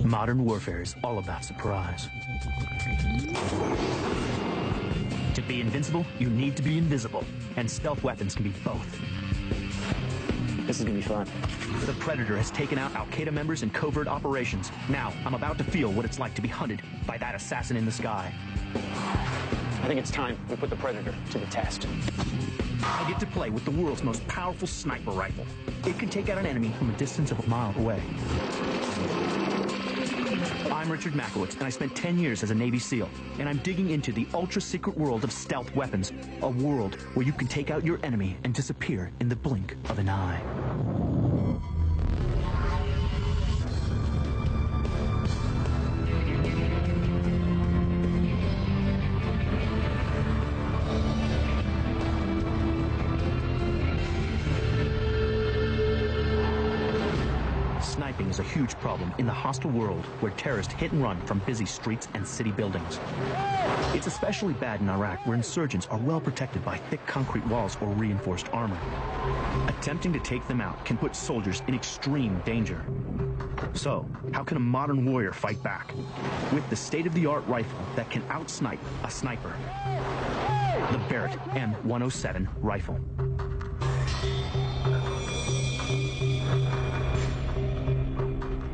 Modern warfare is all about surprise. To be invincible, you need to be invisible, and stealth weapons can be both. This is gonna be fun. The Predator has taken out Al-Qaeda members in covert operations. Now, I'm about to feel what it's like to be hunted by that assassin in the sky. I think it's time we put the Predator to the test. I get to play with the world's most powerful sniper rifle. It can take out an enemy from a distance of a mile away. I'm Richard Makowitz, and I spent 10 years as a Navy SEAL, and I'm digging into the ultra-secret world of stealth weapons, a world where you can take out your enemy and disappear in the blink of an eye. Sniping is a huge problem in the hostile world where terrorists hit and run from busy streets and city buildings. It's especially bad in Iraq, where insurgents are well protected by thick concrete walls or reinforced armor. Attempting to take them out can put soldiers in extreme danger. So, how can a modern warrior fight back? With the state-of-the-art rifle that can outsnipe a sniper. The Barrett M107 rifle.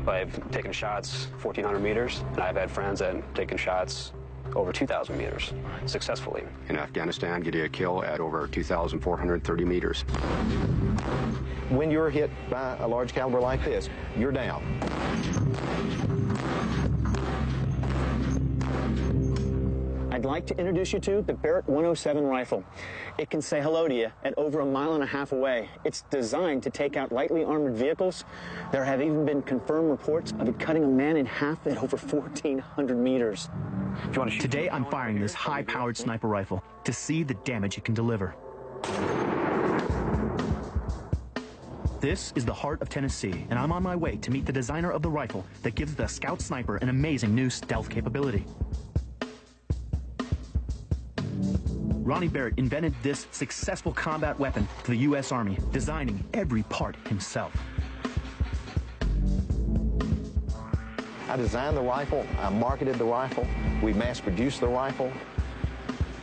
I've taken shots 1,400 meters, and I've had friends that have taken shots over 2,000 meters successfully. In Afghanistan, getting a kill at over 2,430 meters. When you're hit by a large caliber like this, you're down. I'd like to introduce you to the Barrett 107 rifle. It can say hello to you at over 1.5 miles away. It's designed to take out lightly armored vehicles. There have even been confirmed reports of it cutting a man in half at over 1,400 meters. Today, I'm firing this high-powered sniper rifle to see the damage it can deliver. This is the heart of Tennessee, and I'm on my way to meet the designer of the rifle that gives the Scout Sniper an amazing new stealth capability. Ronnie Barrett invented this successful combat weapon for the U.S. Army, designing every part himself. I designed the rifle, I marketed the rifle, we mass-produced the rifle.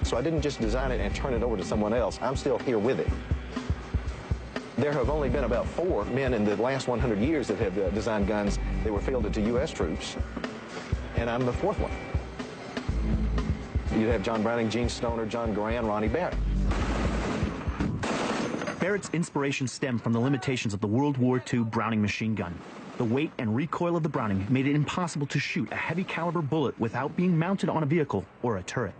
So I didn't just design it and turn it over to someone else. I'm still here with it. There have only been about 4 men in the last 100 years that have designed guns that were fielded to U.S. troops, and I'm the 4th one. You'd have John Browning, Gene Stoner, John Garand, Ronnie Barrett. Barrett's inspiration stemmed from the limitations of the World War II Browning machine gun. The weight and recoil of the Browning made it impossible to shoot a heavy caliber bullet without being mounted on a vehicle or a turret.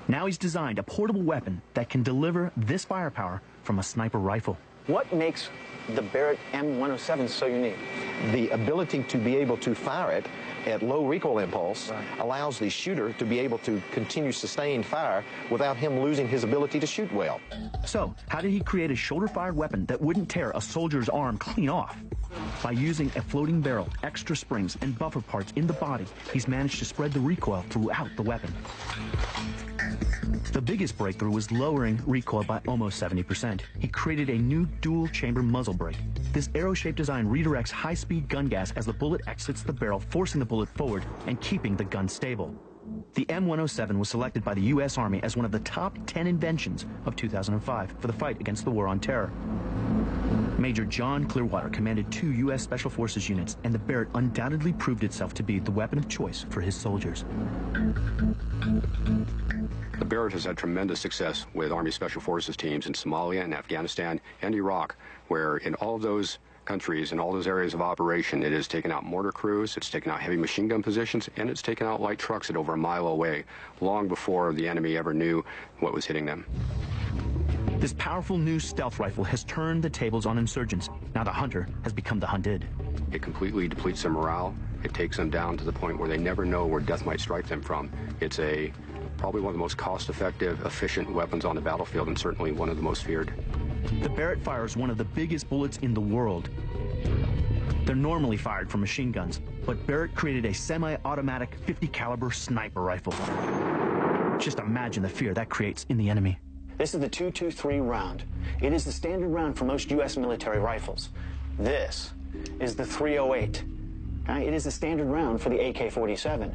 Now he's designed a portable weapon that can deliver this firepower from a sniper rifle. What makes the Barrett M107 so unique? The ability to be able to fire it at low recoil impulse allows the shooter to be able to continue sustained fire without him losing his ability to shoot well. So, how did he create a shoulder-fired weapon that wouldn't tear a soldier's arm clean off? By using a floating barrel, extra springs, and buffer parts in the body, he's managed to spread the recoil throughout the weapon. The biggest breakthrough was lowering recoil by almost 70%. He created a new dual-chamber muzzle brake. This arrow-shaped design redirects high-speed gun gas as the bullet exits the barrel, forcing the bullet forward and keeping the gun stable. The M107 was selected by the U.S. Army as one of the top 10 inventions of 2005 for the fight against the War on Terror. Major John Clearwater commanded 2 U.S. Special Forces units, and the Barrett undoubtedly proved itself to be the weapon of choice for his soldiers. The Barrett has had tremendous success with Army Special Forces teams in Somalia and Afghanistan and Iraq, where in all of those countries and all those areas of operation, it has taken out mortar crews, it's taken out heavy machine gun positions, and it's taken out light trucks at over 1 mile away, long before the enemy ever knew what was hitting them. This powerful new stealth rifle has turned the tables on insurgents. Now the hunter has become the hunted. It completely depletes their morale. It takes them down to the point where they never know where death might strike them from. It's probably one of the most cost-effective, efficient weapons on the battlefield, and certainly one of the most feared. The Barrett fires one of the biggest bullets in the world. They're normally fired from machine guns, but Barrett created a semi-automatic 50 caliber sniper rifle. Just imagine the fear that creates in the enemy. This is the .223 round. It is the standard round for most U.S. military rifles. This is the .308. It is the standard round for the AK-47.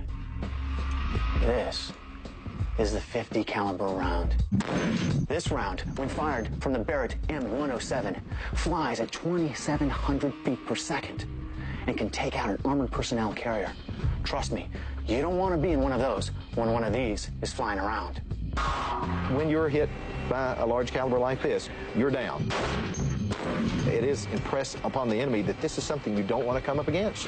This is the 50 caliber round. This round, when fired from the Barrett M107, flies at 2,700 feet per second and can take out an armored personnel carrier. Trust me, you don't want to be in one of those when one of these is flying around. When you're hit by a large caliber like this, you're down. It is impressed upon the enemy that this is something you don't want to come up against.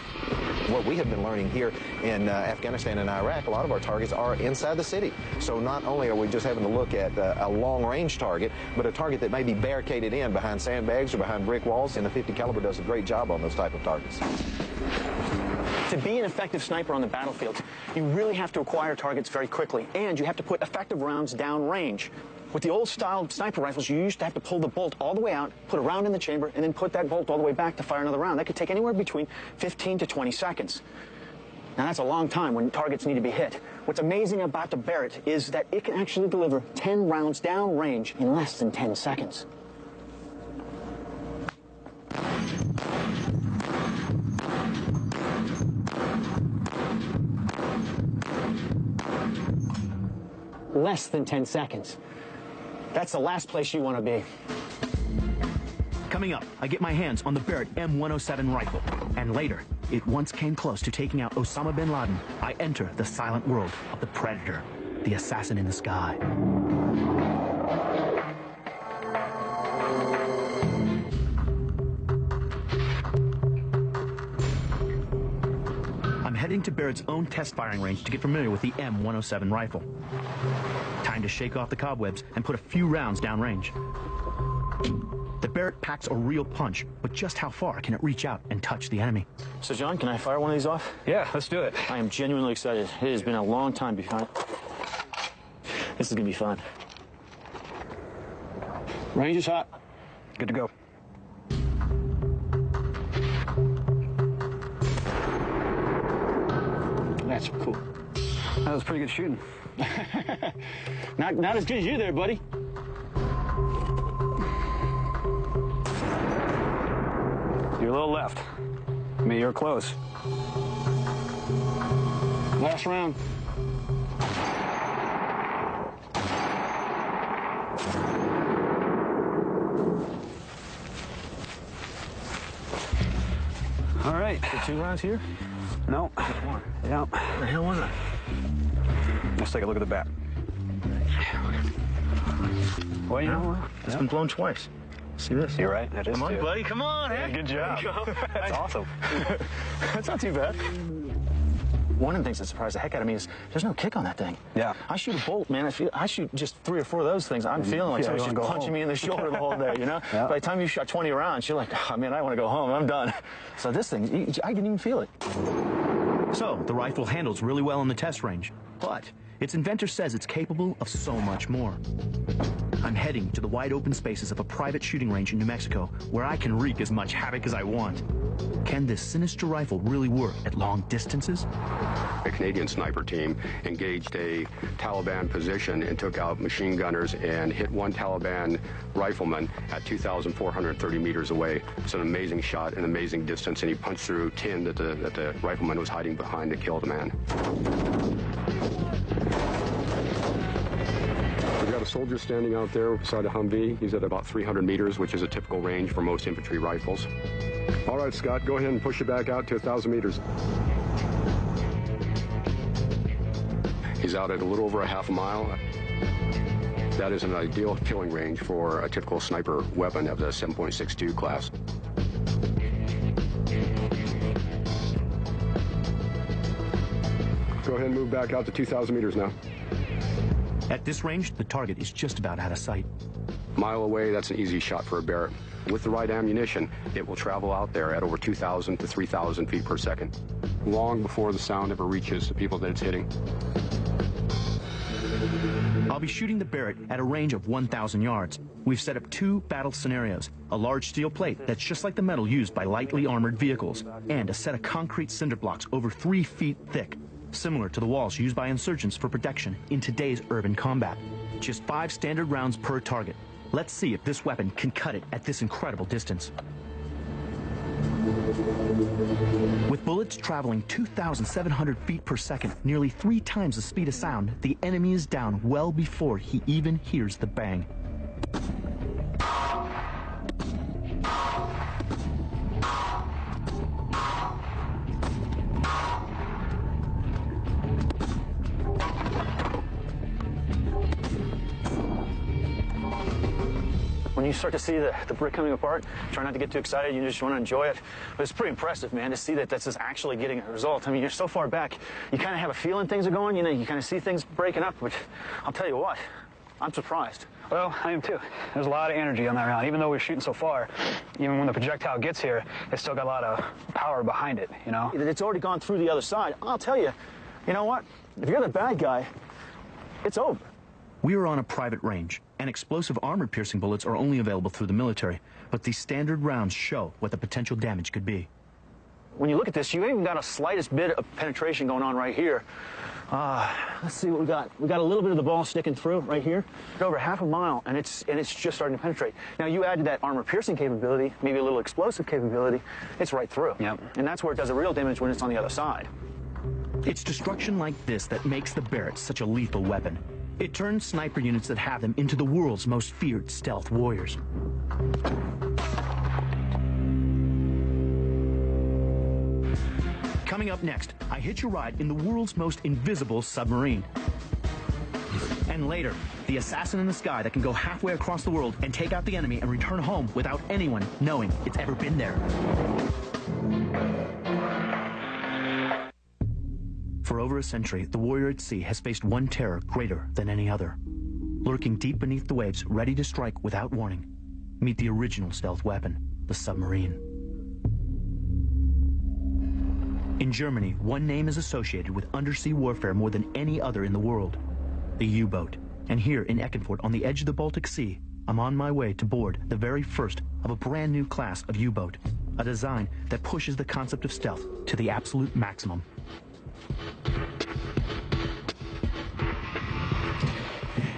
What we have been learning here in Afghanistan and Iraq, a lot of our targets are inside the city. So not only are we just having to look at a long-range target, but a target that may be barricaded in behind sandbags or behind brick walls, and the 50 caliber does a great job on those type of targets. To be an effective sniper on the battlefield, you really have to acquire targets very quickly, and you have to put effective rounds downrange. With the old-style sniper rifles, you used to have to pull the bolt all the way out, put a round in the chamber, and then put that bolt all the way back to fire another round. That could take anywhere between 15 to 20 seconds. Now, that's a long time when targets need to be hit. What's amazing about the Barrett is that it can actually deliver 10 rounds downrange in less than 10 seconds. Less than 10 seconds. That's the last place you want to be. Coming up, I get my hands on the Barrett M107 rifle. And later, it once came close to taking out Osama bin Laden. I enter the silent world of the Predator, the assassin in the sky. I'm heading to Barrett's own test firing range to get familiar with the M107 rifle. Time to shake off the cobwebs and put a few rounds downrange. The Barrett packs a real punch, but just how far can it reach out and touch the enemy? So, John, can I fire one of these off? Yeah, let's do it. I am genuinely excited. It has been a long time behind. This is going to be fun. Range is hot. Good to go. That's cool. That was pretty good shooting. Not as good as you there, buddy. You're a little left. I mean, you're close. Last round. All right. The 2 rounds here? No. Yeah. What the hell was that? Let's take a look at the back. Well, you know what? It's been blown twice. See this? You're right. That is Come on, too. buddy. Come on. Yeah, good job. That's awesome. That's not too bad. One of the things that surprised the heck out of me is there's no kick on that thing. Yeah. I shoot a bolt, man. I shoot just 3 or 4 of those things. I'm feeling like Yeah, someone's you just wanna go punching home. me in the shoulder the whole day, you know? Yeah. By the time you shot 20 rounds, you're like, oh, man, I want to go home. I'm done. So this thing, I didn't even feel it. So, the rifle handles really well in the test range, but its inventor says it's capable of so much more. I'm heading to the wide open spaces of a private shooting range in New Mexico where I can wreak as much havoc as I want. Can this sinister rifle really work at long distances? A Canadian sniper team engaged a Taliban position and took out machine gunners and hit one Taliban rifleman at 2,430 meters away. It's an amazing shot, an amazing distance, and he punched through tin that the rifleman was hiding behind to kill the man. We've got a soldier standing out there beside a Humvee. He's at about 300 meters, which is a typical range for most infantry rifles. All right, Scott, go ahead and push it back out to 1,000 meters. He's out at a little over a half a mile. That is an ideal killing range for a typical sniper weapon of the 7.62 class. Go ahead and move back out to 2,000 meters now. At this range, the target is just about out of sight. Mile away, that's an easy shot for a Barrett. With the right ammunition, it will travel out there at over 2,000 to 3,000 feet per second, long before the sound ever reaches the people that it's hitting. I'll be shooting the Barrett at a range of 1,000 yards. We've set up 2 battle scenarios, a large steel plate that's just like the metal used by lightly armored vehicles, and a set of concrete cinder blocks over 3 feet thick, similar to the walls used by insurgents for protection in today's urban combat. Just 5 standard rounds per target. Let's see if this weapon can cut it at this incredible distance. With bullets traveling 2,700 feet per second, nearly 3 times the speed of sound, the enemy is down well before he even hears the bang. When you start to see the brick coming apart, try not to get too excited. You just want to enjoy it. But it's pretty impressive, man, to see that this is actually getting a result. I mean, you're so far back, you kind of have a feeling things are going. You know, you kind of see things breaking up. But I'll tell you what, I'm surprised. Well, I am too. There's a lot of energy on that round. Even though we're shooting so far, even when the projectile gets here, it's still got a lot of power behind it, you know? It's already gone through the other side. I'll tell you, you know what? If you're the bad guy, it's over. We are on a private range, and explosive armor-piercing bullets are only available through the military, but these standard rounds show what the potential damage could be. When you look at this, you ain't even got a slightest bit of penetration going on right here. Let's see what we got. We got a little bit of the ball sticking through right here. Over half a mile, and it's just starting to penetrate. Now, you add to that armor-piercing capability, maybe a little explosive capability, it's right through. Yep. And that's where it does a real damage when it's on the other side. It's destruction like this that makes the Barrett such a lethal weapon. It turns sniper units that have them into the world's most feared stealth warriors. Coming up next, I hitch a ride in the world's most invisible submarine. And later, the assassin in the sky that can go halfway across the world and take out the enemy and return home without anyone knowing it's ever been there. For over a century, the warrior at sea has faced one terror greater than any other. Lurking deep beneath the waves, ready to strike without warning, meet the original stealth weapon, the submarine. In Germany, one name is associated with undersea warfare more than any other in the world, the U-boat. And here in Eckernford, on the edge of the Baltic Sea, I'm on my way to board the very first of a brand new class of U-boat, a design that pushes the concept of stealth to the absolute maximum.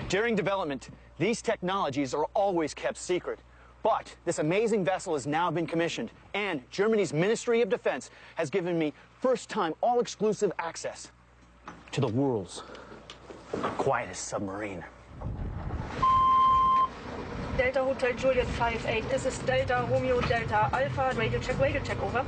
During development, these technologies are always kept secret. But this amazing vessel has now been commissioned, and Germany's Ministry of Defense has given me first-time, all-exclusive access to the world's quietest submarine. Delta Hotel Juliet 5-8, this is Delta Romeo Delta Alpha, radio check, over.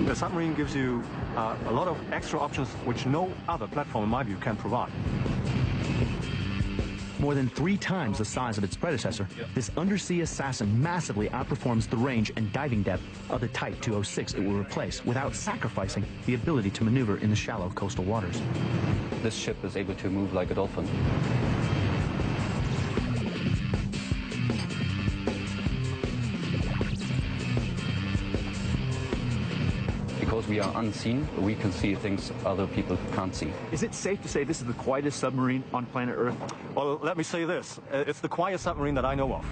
The submarine gives you a lot of extra options which no other platform, in my view, can provide. More than 3 times the size of its predecessor, this undersea assassin massively outperforms the range and diving depth of the Type 206 it will replace without sacrificing the ability to maneuver in the shallow coastal waters. This ship is able to move like a dolphin. Because we are unseen, we can see things other people can't see. Is it safe to say this is the quietest submarine on planet Earth? Well, let me say this. It's the quietest submarine that I know of.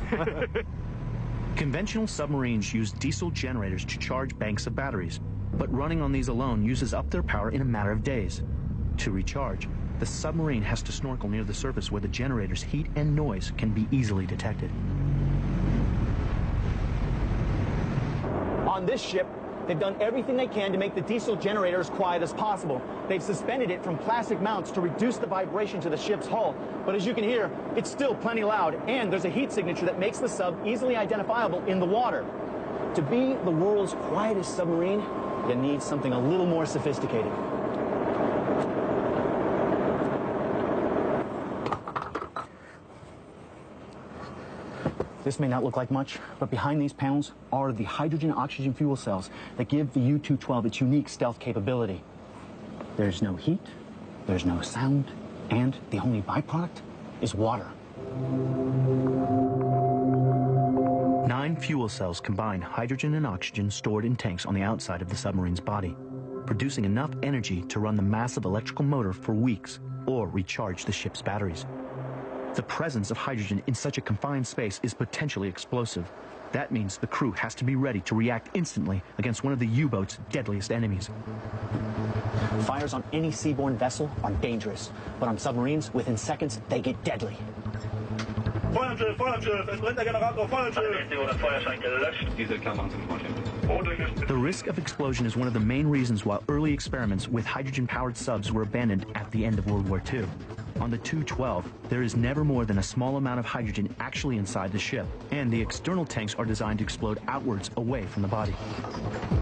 Conventional submarines use diesel generators to charge banks of batteries, but running on these alone uses up their power in a matter of days. To recharge, the submarine has to snorkel near the surface where the generator's heat and noise can be easily detected. On this ship, they've done everything they can to make the diesel generator as quiet as possible. They've suspended it from plastic mounts to reduce the vibration to the ship's hull. But as you can hear, it's still plenty loud, and there's a heat signature that makes the sub easily identifiable in the water. To be the world's quietest submarine, you need something a little more sophisticated. This may not look like much, but behind these panels are the hydrogen-oxygen fuel cells that give the U-212 its unique stealth capability. There's no heat, there's no sound, and the only byproduct is water. 9 fuel cells combine hydrogen and oxygen stored in tanks on the outside of the submarine's body, producing enough energy to run the massive electrical motor for weeks or recharge the ship's batteries. The presence of hydrogen in such a confined space is potentially explosive. That means the crew has to be ready to react instantly against one of the U-boat's deadliest enemies. Fires on any seaborne vessel are dangerous, but on submarines, within seconds, they get deadly. Feuerschiff, Feuerschiff, es brennt der Generator, Feuerschiff! Feuerschein gelöscht. Dieselklammern sind vorstellen. The risk of explosion is one of the main reasons why early experiments with hydrogen-powered subs were abandoned at the end of World War II. On the 212, there is never more than a small amount of hydrogen actually inside the ship, and the external tanks are designed to explode outwards away from the body.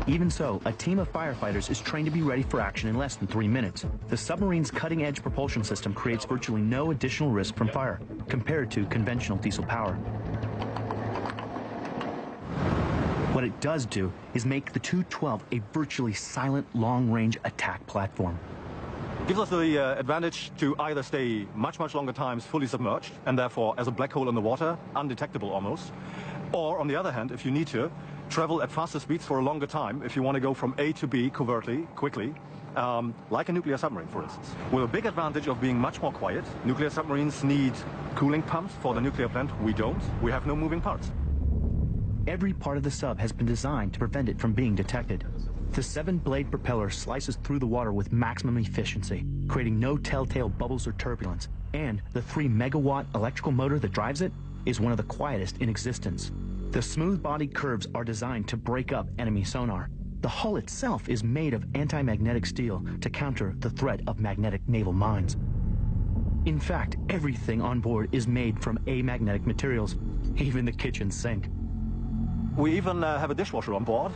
Even so, a team of firefighters is trained to be ready for action in less than 3 minutes. The submarine's cutting-edge propulsion system creates virtually no additional risk from fire, compared to conventional diesel power. What it does do is make the 212 a virtually silent long-range attack platform. Gives us the advantage to either stay much longer times fully submerged, and therefore as a black hole in the water, undetectable almost, or on the other hand, if you need to, travel at faster speeds for a longer time if you want to go from A to B covertly, quickly, like a nuclear submarine, for instance. With a big advantage of being much more quiet. Nuclear submarines need cooling pumps for the nuclear plant. We don't. We have no moving parts. Every part of the sub has been designed to prevent it from being detected. The 7-blade propeller slices through the water with maximum efficiency, creating no telltale bubbles or turbulence. And the 3-megawatt electrical motor that drives it is one of the quietest in existence. The smooth-bodied curves are designed to break up enemy sonar. The hull itself is made of anti-magnetic steel to counter the threat of magnetic naval mines. In fact, everything on board is made from amagnetic materials, even the kitchen sink. We even have a dishwasher on board,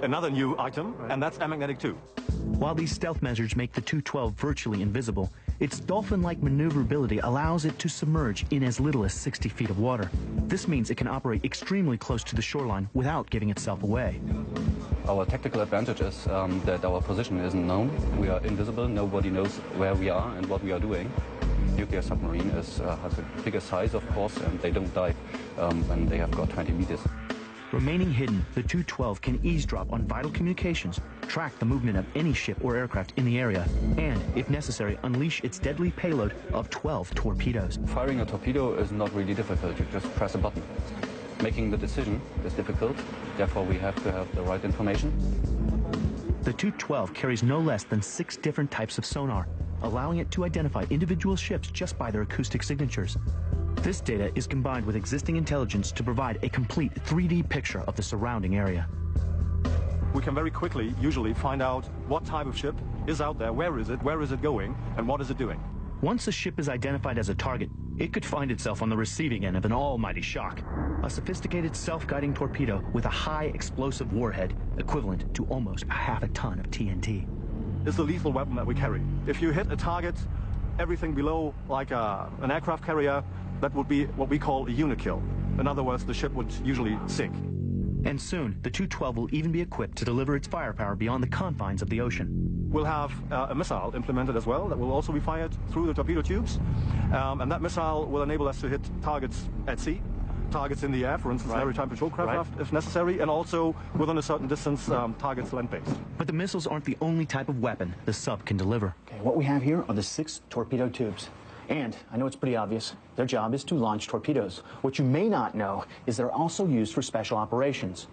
another new item, and that's amagnetic too. While these stealth measures make the 212 virtually invisible, its dolphin-like maneuverability allows it to submerge in as little as 60 feet of water. This means it can operate extremely close to the shoreline without giving itself away. Our tactical advantage is that our position isn't known. We are invisible, nobody knows where we are and what we are doing. Nuclear submarine has a bigger size, of course, and they don't dive when they have got 20 meters. Remaining hidden, the 212 can eavesdrop on vital communications, track the movement of any ship or aircraft in the area, and, if necessary, unleash its deadly payload of 12 torpedoes. Firing a torpedo is not really difficult. You just press a button. Making the decision is difficult, therefore we have to have the right information. The 212 carries no less than 6 different types of sonar, allowing it to identify individual ships just by their acoustic signatures. This data is combined with existing intelligence to provide a complete 3D picture of the surrounding area. We can very quickly, usually, find out what type of ship is out there, where is it going, and what is it doing. Once a ship is identified as a target, it could find itself on the receiving end of an almighty shock. A sophisticated self-guiding torpedo with a high explosive warhead equivalent to almost half a ton of TNT. It's the lethal weapon that we carry. If you hit a target, everything below, like an aircraft carrier, that would be what we call a unikill. In other words, the ship would usually sink. And soon, the 212 will even be equipped to deliver its firepower beyond the confines of the ocean. We'll have a missile implemented as well that will also be fired through the torpedo tubes. And that missile will enable us to hit targets at sea, targets in the air, for instance, maritime patrol craft if necessary, and also within a certain distance, targets land-based. But the missiles aren't the only type of weapon the sub can deliver. Okay, what we have here are the 6 torpedo tubes. And I know it's pretty obvious, their job is to launch torpedoes. What you may not know is they're also used for special operations.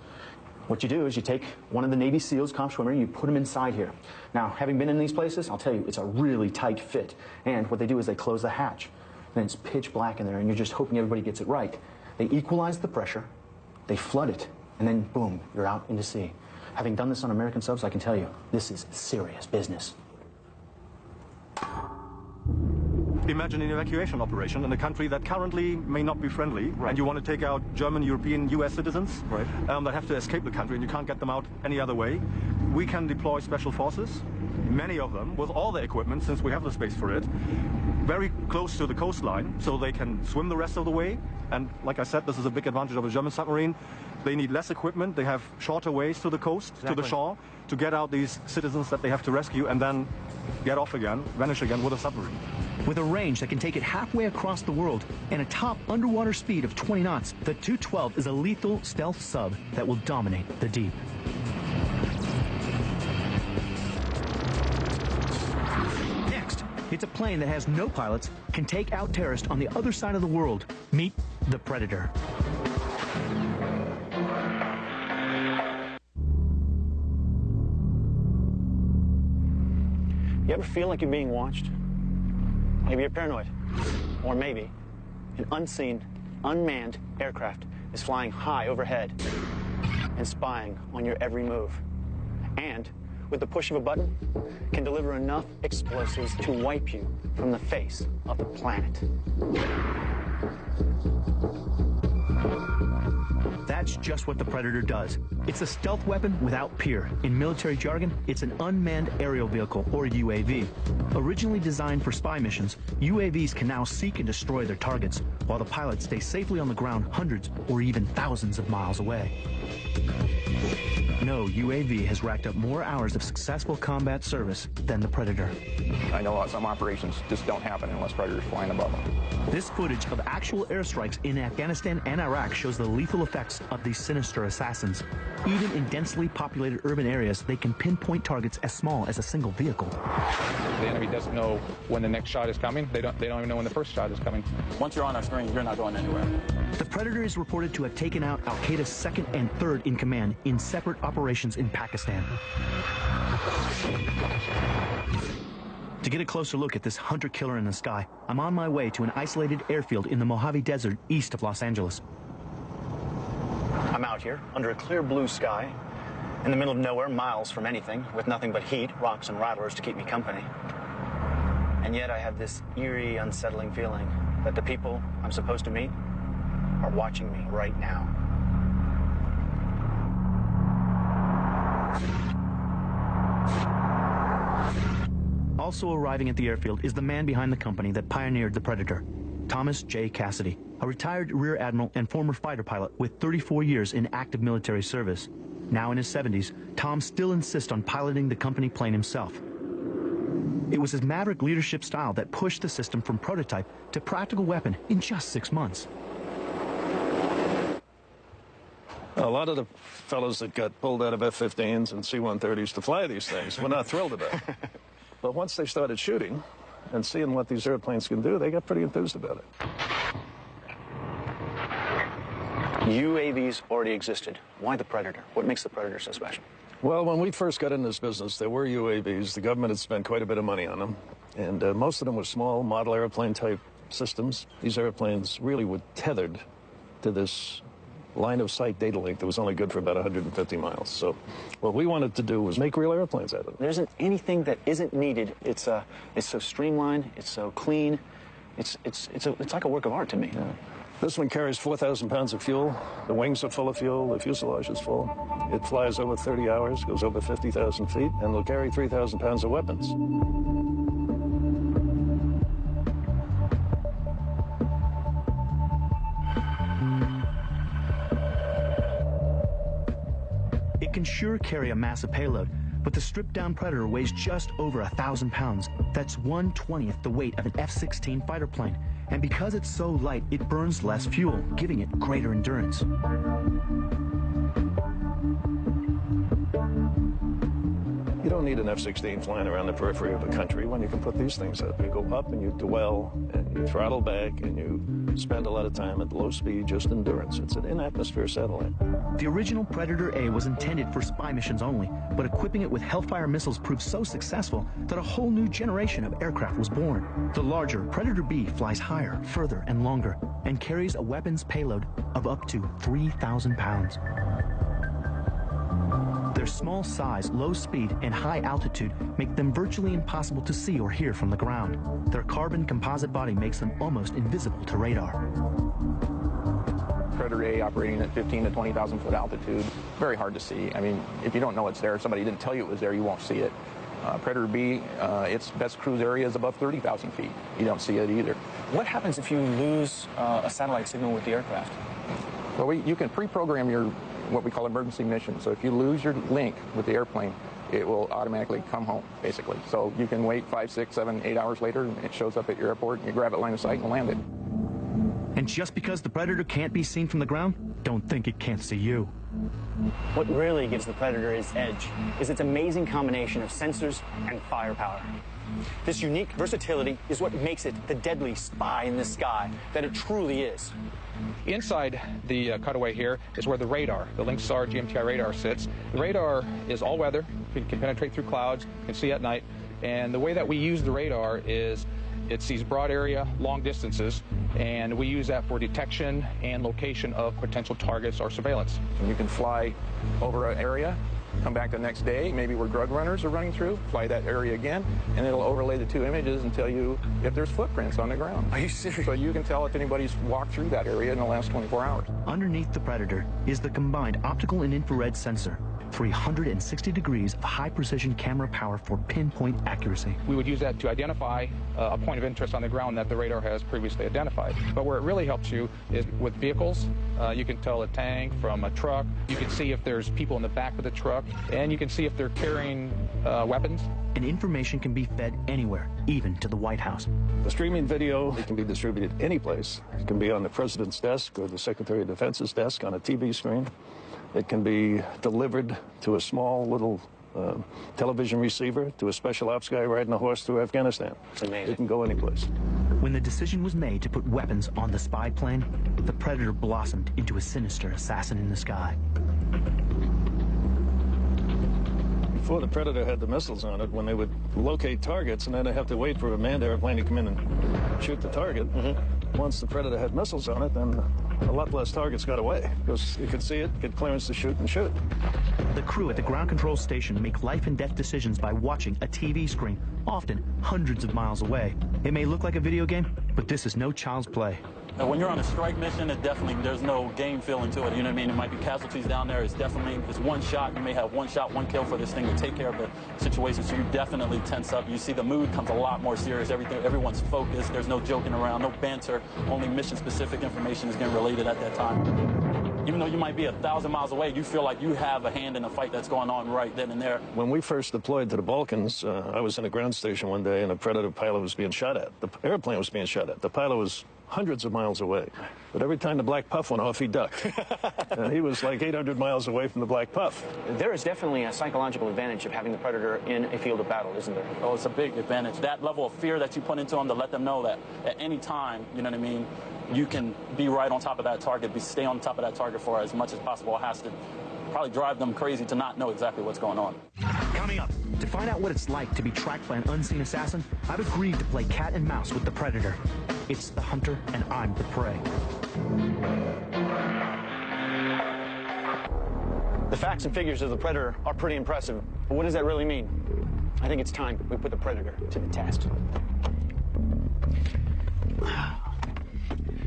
What you do is you take one of the Navy SEALs, comp swimmer, and you put them inside here. Now, having been in these places, I'll tell you, it's a really tight fit. And what they do is they close the hatch. Then it's pitch black in there, and you're just hoping everybody gets it right. They equalize the pressure, they flood it, and then boom, you're out into sea. Having done this on American subs, I can tell you, this is serious business. Imagine an evacuation operation in a country that currently may not be friendly, and you want to take out German, European, US citizens that have to escape the country, and you can't get them out any other way. We can deploy special forces, many of them, with all the equipment, since we have the space for it, very close to the coastline, so they can swim the rest of the way. And like I said, this is a big advantage of a German submarine. They need less equipment, they have shorter ways to the coast, to the shore, to get out these citizens that they have to rescue and then get off again, vanish again with a submarine. With a range that can take it halfway across the world and a top underwater speed of 20 knots, the 212 is a lethal stealth sub that will dominate the deep. Next, It's a plane that has no pilots, can take out terrorists on the other side of the world. Meet the Predator. You ever feel like you're being watched? Maybe you're paranoid. Or maybe an unseen, unmanned aircraft is flying high overhead and spying on your every move. And with the push of a button, can deliver enough explosives to wipe you from the face of the planet. That's just what the Predator does. It's a stealth weapon without peer. In military jargon, it's an unmanned aerial vehicle, or UAV. Originally designed for spy missions, UAVs can now seek and destroy their targets, while the pilots stay safely on the ground hundreds or even thousands of miles away. No UAV has racked up more hours of successful combat service than the Predator. I know some operations just don't happen unless Predators flying above them. This footage of actual airstrikes in Afghanistan and Iraq shows the lethal effects of these sinister assassins. Even in densely populated urban areas, they can pinpoint targets as small as a single vehicle. The enemy doesn't know when the next shot is coming. They don't even know when the first shot is coming. Once you're on our screen, you're not going anywhere. The Predator is reported to have taken out Al-Qaeda's second and third in command in separate operations in Pakistan. To get a closer look at this hunter-killer in the sky, I'm on my way to an isolated airfield in the Mojave Desert east of Los Angeles. I'm out here under a clear blue sky, in the middle of nowhere, miles from anything, with nothing but heat, rocks, and rattlers to keep me company. And yet I have this eerie, unsettling feeling that the people I'm supposed to meet are watching me right now. Also arriving at the airfield is the man behind the company that pioneered the Predator, Thomas J. Cassidy, a retired Rear Admiral and former fighter pilot with 34 years in active military service. Now in his 70s, Tom still insists on piloting the company plane himself. It was his maverick leadership style that pushed the system from prototype to practical weapon in just 6 months. A lot of the fellows that got pulled out of F-15s and C-130s to fly these things were not thrilled about it. But once they started shooting and seeing what these airplanes can do, they got pretty enthused about it. UAVs already existed. Why the Predator? What makes the Predator so special? Well, when we first got in this business, there were UAVs. The government had spent quite a bit of money on them. And most of them were small model airplane type systems. These airplanes really were tethered to this line of sight data link that was only good for about 150 miles. So what we wanted to do was make real airplanes out of them. There isn't anything that isn't needed. It's so streamlined. It's so clean. It's like a work of art to me. Yeah. This one carries 4,000 pounds of fuel. The wings are full of fuel. The fuselage is full. It flies over 30 hours, goes over 50,000 feet, and will carry 3,000 pounds of weapons. It can sure carry a massive payload, but the stripped-down Predator weighs just over 1,000 pounds. That's 1/20th the weight of an F-16 fighter plane. And because it's so light, it burns less fuel, giving it greater endurance. You don't need an F-16 flying around the periphery of a country when you can put these things up. You go up and you dwell, and you throttle back, and you spend a lot of time at low speed, just endurance. It's an in-atmosphere satellite. The original Predator A was intended for spy missions only, but equipping it with Hellfire missiles proved so successful that a whole new generation of aircraft was born. The larger Predator B flies higher, further, and longer, and carries a weapons payload of up to 3,000 pounds. Their small size, low speed, and high altitude make them virtually impossible to see or hear from the ground. Their carbon composite body makes them almost invisible to radar. Predator A operating at 15 to 20,000 foot altitude, very hard to see. I mean, if you don't know it's there, if somebody didn't tell you it was there, you won't see it. Predator B, its best cruise area is above 30,000 feet. You don't see it either. What happens if you lose a satellite signal with the aircraft? Well, you can pre-program your what we call emergency mission. So if you lose your link with the airplane, it will automatically come home, basically. So you can wait 5, 6, 7, 8 hours later, and it shows up at your airport, and you grab it line of sight and land it. And just because the Predator can't be seen from the ground, don't think it can't see you. What really gives the Predator its edge is its amazing combination of sensors and firepower. This unique versatility is what makes it the deadly spy in the sky that it truly is. Inside the cutaway here is where the radar, the Lynx SAR GMTI radar sits. The radar is all weather, it can penetrate through clouds, can see at night, and the way that we use the radar is it sees broad area, long distances, and we use that for detection and location of potential targets or surveillance. And you can fly over an area, come back the next day, maybe where drug runners are running through, fly that area again, and it'll overlay the two images and tell you if there's footprints on the ground. Are you serious? So you can tell if anybody's walked through that area in the last 24 hours. Underneath the Predator is the combined optical and infrared sensor. 360 degrees of high-precision camera power for pinpoint accuracy. We would use that to identify a point of interest on the ground that the radar has previously identified. But where it really helps you is with vehicles. You can tell a tank from a truck. You can see if there's people in the back of the truck, and you can see if they're carrying weapons. And information can be fed anywhere, even to the White House. The streaming video, it can be distributed any place. It can be on the President's desk or the Secretary of Defense's desk on a TV screen. It can be delivered to a small little television receiver, to a special ops guy riding a horse through Afghanistan. It's amazing. It can go any place. When the decision was made to put weapons on the spy plane, the Predator blossomed into a sinister assassin in the sky. Before, the Predator had the missiles on it when they would locate targets, and then they have to wait for a manned airplane to come in and shoot the target. Once the Predator had missiles on it, then a lot less targets got away because you could see it, get clearance to shoot and shoot. The crew at the ground control station make life and death decisions by watching a TV screen, often hundreds of miles away. It may look like a video game, but this is no child's play. Now, when you're on a strike mission, there's no game feeling to it. You know what I mean? It might be casualties down there. It's one shot. You may have one shot, one kill for this thing to take care of the situation. So you definitely tense up. You see the mood comes a lot more serious. Everyone's focused. There's no joking around, no banter. Only mission-specific information is getting related at that time. Even though you might be 1,000 miles away, you feel like you have a hand in the fight that's going on right then and there. When we first deployed to the Balkans, I was in a ground station one day, and a Predator pilot was being shot at. The airplane was being shot at. The pilot was hundreds of miles away. But every time the black puff went off, he ducked. And he was like 800 miles away from the black puff. There is definitely a psychological advantage of having the Predator in a field of battle, isn't there? Oh, it's a big advantage. That level of fear that you put into them to let them know that at any time, you know what I mean, you can be right on top of that target, stay on top of that target for as much as possible. It has to probably drive them crazy to not know exactly what's going on. Coming up, to find out what it's like to be tracked by an unseen assassin, I've agreed to play cat and mouse with the Predator. It's the hunter, and I'm the prey. The facts and figures of the Predator are pretty impressive, but what does that really mean? I think it's time we put the Predator to the test.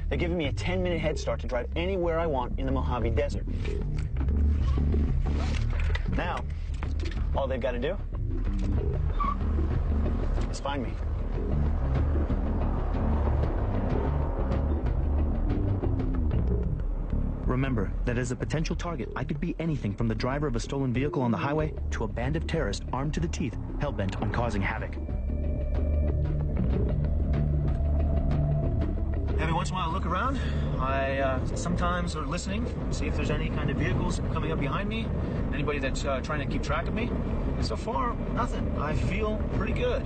They're giving me a 10-minute head start to drive anywhere I want in the Mojave Desert. Now, all they've got to do is find me. Remember that as a potential target, I could be anything from the driver of a stolen vehicle on the highway to a band of terrorists armed to the teeth, hell-bent on causing havoc. Every once in a while I look around. I sometimes are listening, see if there's any kind of vehicles coming up behind me, anybody that's trying to keep track of me. And so far, nothing. I feel pretty good.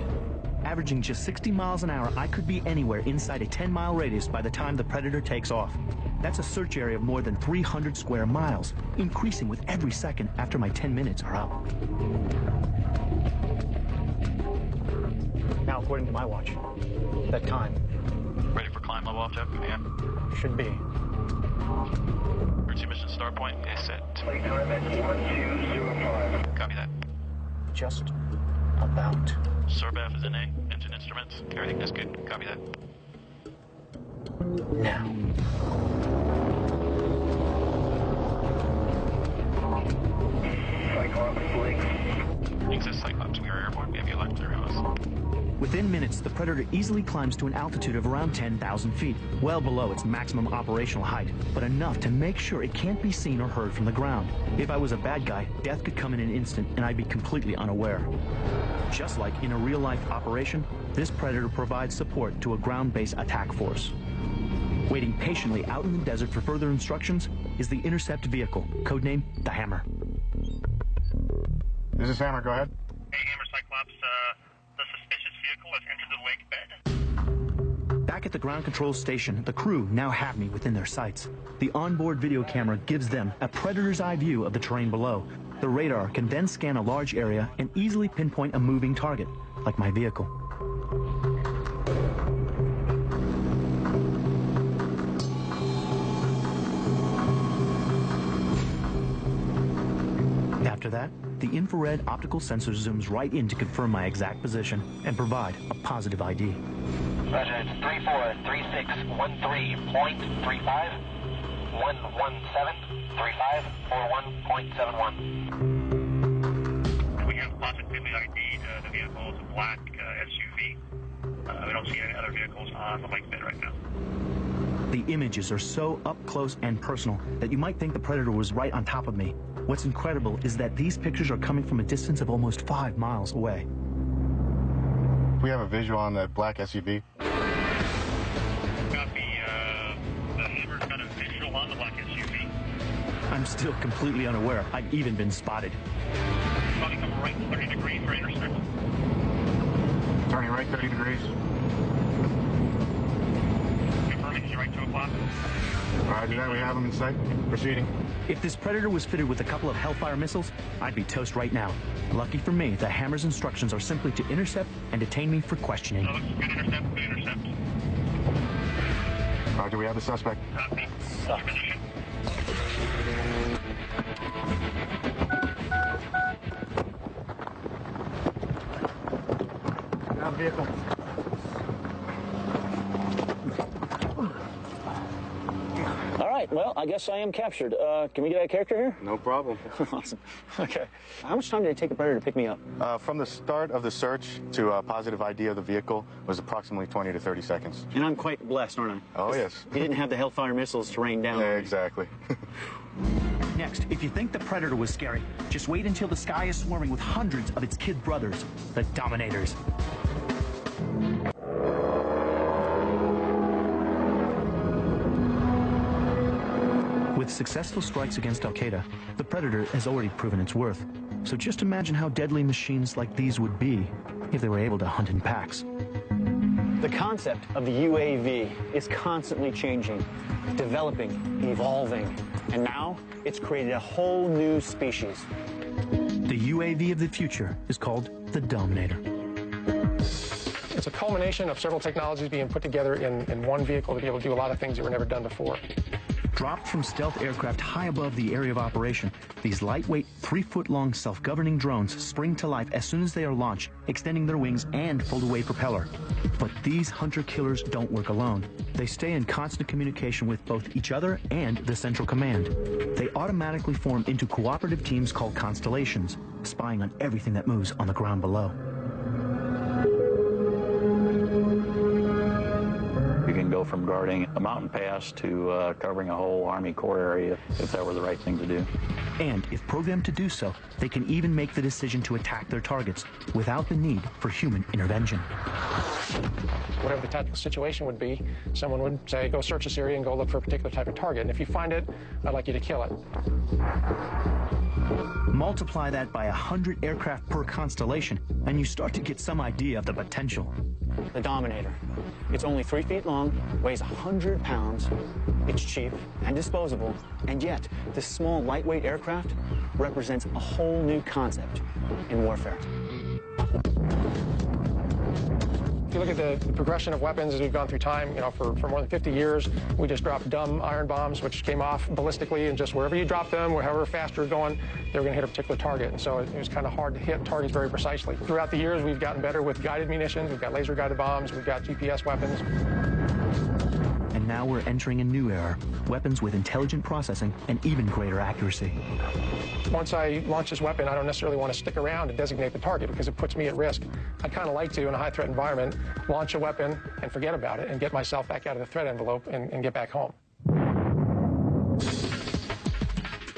Averaging just 60 miles an hour, I could be anywhere inside a 10-mile radius by the time the Predator takes off. That's a search area of more than 300 square miles, increasing with every second after my 10 minutes are up. Now, according to my watch, that time. Ready for climb level off, Jeff? Command. Should be. Emergency mission start point is set. Time at 1205. Copy that. Just about. SURBAF is in A. Engine instruments. Everything is good. Copy that. Now. Cyclops, Lynx. Lynx is Cyclops. We are airborne. We have you locked through us. Within minutes, the Predator easily climbs to an altitude of around 10,000 feet, well below its maximum operational height, but enough to make sure it can't be seen or heard from the ground. If I was a bad guy, death could come in an instant and I'd be completely unaware. Just like in a real-life operation, this Predator provides support to a ground-based attack force. Waiting patiently out in the desert for further instructions is the intercept vehicle, codenamed the Hammer. This is Hammer, go ahead. Hey, Hammer, Cyclops, the suspicious Back at the ground control station, the crew now have me within their sights. The onboard video camera gives them a predator's eye view of the terrain below. The radar can then scan a large area and easily pinpoint a moving target, like my vehicle. After that, the infrared optical sensor zooms right in to confirm my exact position and provide a positive ID. Roger, it's 343613.35, 1173541.71. We have positively ID'd the vehicle as a black SUV. We don't see any other vehicles on the lake bed right now. The images are so up close and personal that you might think the predator was right on top of me. What's incredible is that these pictures are coming from a distance of almost 5 miles away. We have a visual on that black SUV. Copy. The Hammer's got a visual on the black SUV. I'm still completely unaware I've even been spotted. Probably come right 30 degrees for intercept. Turning right 30 degrees. Confirming he's right 2 o'clock. Roger that, we have him in sight. Proceeding. If this predator was fitted with a couple of Hellfire missiles, I'd be toast right now. Lucky for me, the Hammer's instructions are simply to intercept and detain me for questioning. Good intercept, good intercept. Roger, we have the suspect. Copy. Your position. Ground vehicle. All right, well, I guess I am captured. Can we get out of character here? No problem. Awesome. Okay. How much time did it take a predator to pick me up? From the start of the search to a positive ID of the vehicle was approximately 20 to 30 seconds. And I'm quite blessed, aren't I? Oh, yes. He didn't have the Hellfire missiles to rain down. Yeah, exactly. Next, if you think the predator was scary, just wait until the sky is swarming with hundreds of its kid brothers, the Dominators. With successful strikes against Al-Qaeda, the Predator has already proven its worth. So just imagine how deadly machines like these would be if they were able to hunt in packs. The concept of the UAV is constantly changing, developing, evolving, and now it's created a whole new species. The UAV of the future is called the Dominator. It's a culmination of several technologies being put together in one vehicle to be able to do a lot of things that were never done before. Dropped from stealth aircraft high above the area of operation, these lightweight, 3-foot-long self-governing drones spring to life as soon as they are launched, extending their wings and fold-away propeller. But these hunter-killers don't work alone. They stay in constant communication with both each other and the Central Command. They automatically form into cooperative teams called constellations, spying on everything that moves on the ground below. You can go from guarding a mountain pass to covering a whole Army Corps area if that were the right thing to do. And if programmed to do so, they can even make the decision to attack their targets without the need for human intervention. Whatever the tactical situation would be, someone would say, go search this area and go look for a particular type of target. And if you find it, I'd like you to kill it. Multiply that by 100 aircraft per constellation, and you start to get some idea of the potential. The Dominator. It's only 3 feet long, weighs 100 pounds, it's cheap and disposable, and yet this small, lightweight aircraft represents a whole new concept in warfare. If you look at the progression of weapons as we've gone through time, for more than 50 years, we just dropped dumb iron bombs, which came off ballistically, and just wherever you drop them, however fast you're going, they were going to hit a particular target. And so it was kind of hard to hit targets very precisely. Throughout the years, we've gotten better with guided munitions. We've got laser-guided bombs. We've got GPS weapons. And now we're entering a new era, weapons with intelligent processing and even greater accuracy. Once I launch this weapon, I don't necessarily want to stick around and designate the target because it puts me at risk. I'd kind of like to, in a high-threat environment, launch a weapon and forget about it and get myself back out of the threat envelope and get back home.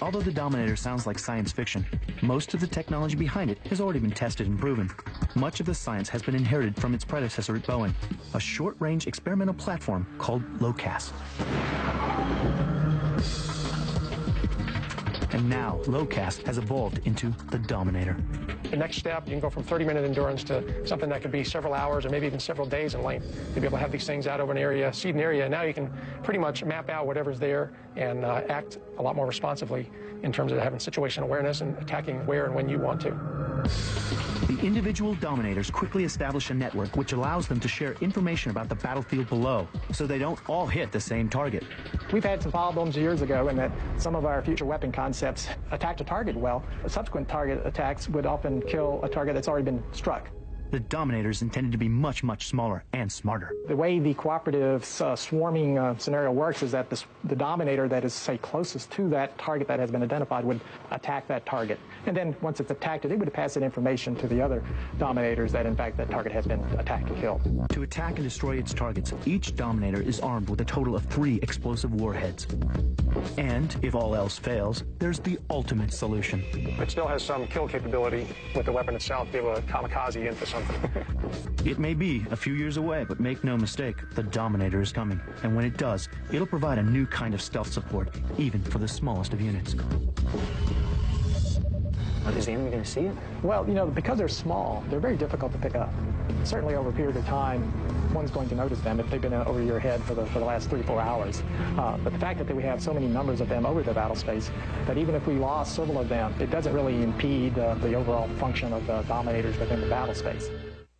Although the Dominator sounds like science fiction, most of the technology behind it has already been tested and proven. Much of the science has been inherited from its predecessor at Boeing, a short-range experimental platform called LOCAS. And now, LOCAST has evolved into the Dominator. The next step, you can go from 30-minute endurance to something that could be several hours or maybe even several days in length. You'll be able to have these things out over an area, see an area, and now you can pretty much map out whatever's there and act a lot more responsively in terms of having situational awareness and attacking where and when you want to. The individual Dominators quickly establish a network which allows them to share information about the battlefield below, so they don't all hit the same target. We've had some problems years ago in that some of our future weapon concepts attacked a target well. Subsequent target attacks would often kill a target that's already been struck. The Dominators intended to be much, much smaller and smarter. The way the cooperative swarming scenario works is that the Dominator that is, say, closest to that target that has been identified would attack that target. And then once it's attacked, it would pass that information to the other Dominators that, in fact, that target has been attacked and killed. To attack and destroy its targets, each Dominator is armed with a total of 3 explosive warheads. And, if all else fails, there's the ultimate solution. It still has some kill capability with the weapon itself, to be able to kamikaze into something. It may be a few years away, but make no mistake, the Dominator is coming. And when it does, it'll provide a new kind of stealth support, even for the smallest of units. Is the enemy going to see it? Well, you know, because they're small, they're very difficult to pick up. Certainly over a period of time, one's going to notice them if they've been over your head for the last 3 or 4 hours. But the fact that we have so many numbers of them over the battle space, that even if we lost several of them, it doesn't really impede the overall function of the Dominators within the battle space.